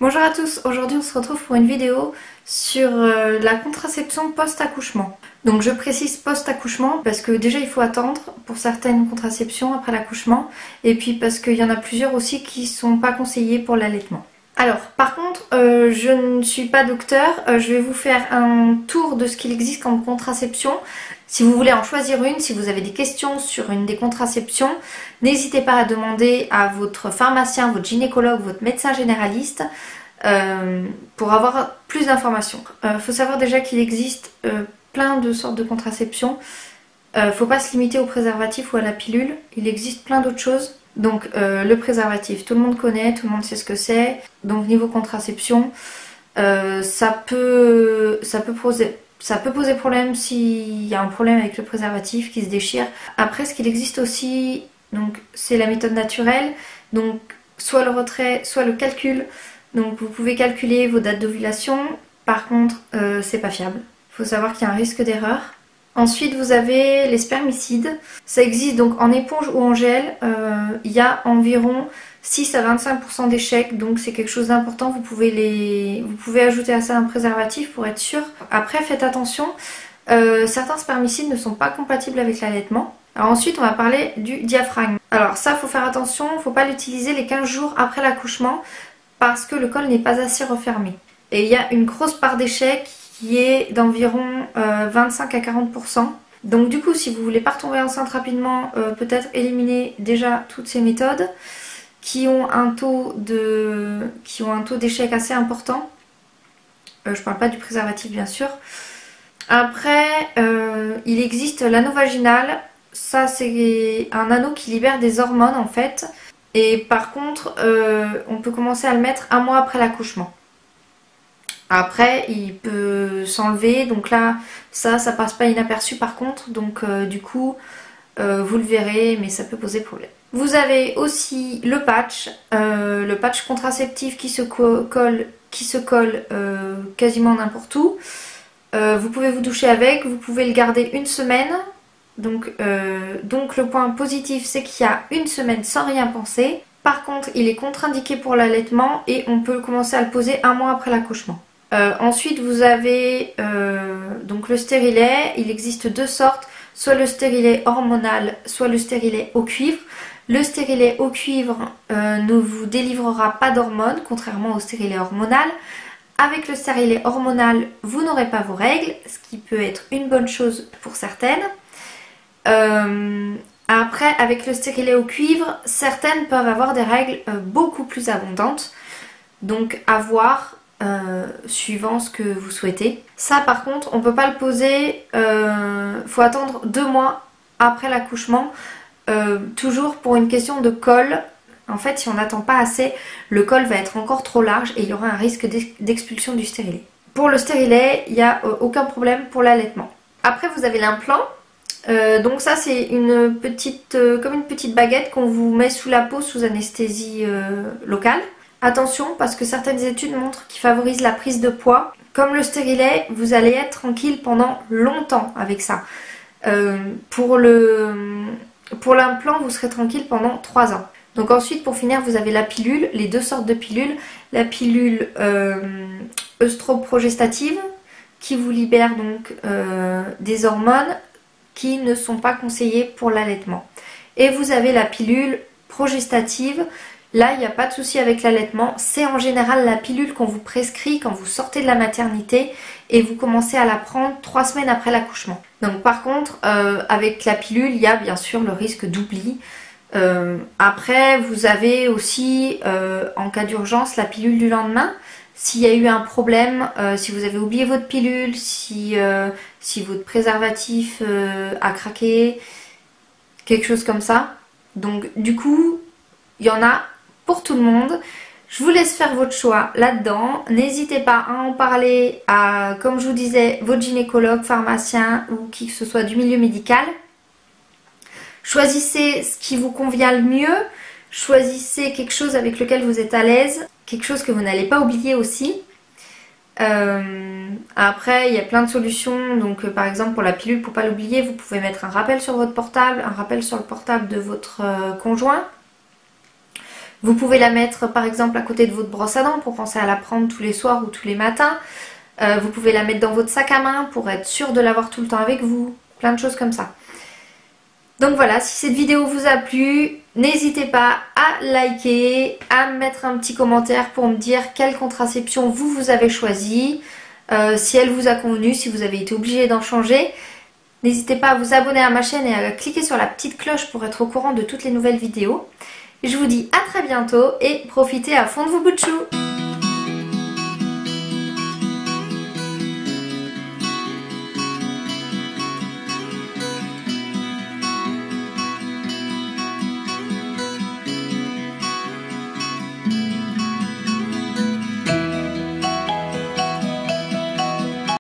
Bonjour à tous, aujourd'hui on se retrouve pour une vidéo sur la contraception post-accouchement. Donc je précise post-accouchement parce que déjà il faut attendre pour certaines contraceptions après l'accouchement et puis parce qu'il y en a plusieurs aussi qui sont pas conseillées pour l'allaitement. Alors par contre je ne suis pas docteur, je vais vous faire un tour de ce qu'il existe comme contraception. Si vous voulez en choisir une, si vous avez des questions sur une des contraceptions, n'hésitez pas à demander à votre pharmacien, votre gynécologue, votre médecin généraliste pour avoir plus d'informations. Faut savoir déjà qu'il existe plein de sortes de contraception. Faut pas se limiter au préservatif ou à la pilule, il existe plein d'autres choses. Donc le préservatif, tout le monde connaît, tout le monde sait ce que c'est. Donc niveau contraception, ça peut poser problème s'il y a un problème avec le préservatif qui se déchire. Après, ce qu'il existe aussi, donc c'est la méthode naturelle, donc soit le retrait, soit le calcul. Donc vous pouvez calculer vos dates d'ovulation. Par contre, c'est pas fiable. Il faut savoir qu'il y a un risque d'erreur. Ensuite, vous avez les spermicides. Ça existe donc en éponge ou en gel. Il y a environ 6 à 25% d'échecs, donc c'est quelque chose d'important. Vous pouvez ajouter à ça un préservatif pour être sûr. Après, faites attention, certains spermicides ne sont pas compatibles avec l'allaitement. Alors ensuite, on va parler du diaphragme. Alors ça, faut faire attention, il ne faut pas l'utiliser les 15 jours après l'accouchement parce que le col n'est pas assez refermé. Et il y a une grosse part d'échecs qui est d'environ 25 à 40%. Donc du coup, si vous voulez pas retomber enceinte rapidement, peut-être éliminer déjà toutes ces méthodes qui ont un taux d'échec assez important. Je parle pas du préservatif bien sûr. Après, il existe l'anneau vaginal. Ça, c'est un anneau qui libère des hormones en fait. Et par contre, on peut commencer à le mettre un mois après l'accouchement. Après, il peut s'enlever, donc là, ça passe pas inaperçu par contre. Donc du coup, vous le verrez, mais ça peut poser problème. Vous avez aussi le patch contraceptif qui se colle quasiment n'importe où. Vous pouvez vous doucher avec, vous pouvez le garder une semaine. Donc le point positif, c'est qu'il y a une semaine sans rien penser. Par contre, il est contre-indiqué pour l'allaitement et on peut commencer à le poser un mois après l'accouchement. Ensuite, vous avez donc le stérilet. Il existe deux sortes, soit le stérilet hormonal, soit le stérilet au cuivre. Le stérilet au cuivre ne vous délivrera pas d'hormones, contrairement au stérilet hormonal. Avec le stérilet hormonal, vous n'aurez pas vos règles, ce qui peut être une bonne chose pour certaines. Après, avec le stérilet au cuivre, certaines peuvent avoir des règles beaucoup plus abondantes. Donc à voir suivant ce que vous souhaitez. Ça par contre, on ne peut pas le poser, faut attendre 2 mois après l'accouchement. Toujours pour une question de col. En fait, si on n'attend pas assez, le col va être encore trop large et il y aura un risque d'expulsion du stérilet. Pour le stérilet, il n'y a aucun problème pour l'allaitement. Après, vous avez l'implant. Donc ça, c'est comme une petite baguette qu'on vous met sous la peau sous anesthésie locale. Attention, parce que certaines études montrent qu'il favorise la prise de poids. Comme le stérilet, vous allez être tranquille pendant longtemps avec ça. Pour l'implant, vous serez tranquille pendant 3 ans. Donc ensuite, pour finir, vous avez la pilule, les deux sortes de pilules. La pilule œstroprogestative qui vous libère donc des hormones qui ne sont pas conseillées pour l'allaitement. Et vous avez la pilule progestative. Là, il n'y a pas de souci avec l'allaitement. C'est en général la pilule qu'on vous prescrit quand vous sortez de la maternité et vous commencez à la prendre 3 semaines après l'accouchement. Donc par contre, avec la pilule, il y a bien sûr le risque d'oubli. Après, vous avez aussi, en cas d'urgence, la pilule du lendemain. S'il y a eu un problème, si vous avez oublié votre pilule, si votre préservatif a craqué, quelque chose comme ça. Donc du coup, il y en a pour tout le monde. Je vous laisse faire votre choix là-dedans. N'hésitez pas à en parler à, comme je vous disais, votre gynécologue, pharmacien ou qui que ce soit du milieu médical. Choisissez ce qui vous convient le mieux. Choisissez quelque chose avec lequel vous êtes à l'aise. Quelque chose que vous n'allez pas oublier aussi. Après, il y a plein de solutions. Donc par exemple, pour la pilule, pour ne pas l'oublier, vous pouvez mettre un rappel sur votre portable, un rappel sur le portable de votre conjoint. Vous pouvez la mettre par exemple à côté de votre brosse à dents pour penser à la prendre tous les soirs ou tous les matins. Vous pouvez la mettre dans votre sac à main pour être sûr de l'avoir tout le temps avec vous. Plein de choses comme ça. Donc voilà, si cette vidéo vous a plu, n'hésitez pas à liker, à mettre un petit commentaire pour me dire quelle contraception vous avez choisi, si elle vous a convenu, si vous avez été obligé d'en changer. N'hésitez pas à vous abonner à ma chaîne et à cliquer sur la petite cloche pour être au courant de toutes les nouvelles vidéos. Je vous dis à très bientôt et profitez à fond de vos bouts de chou.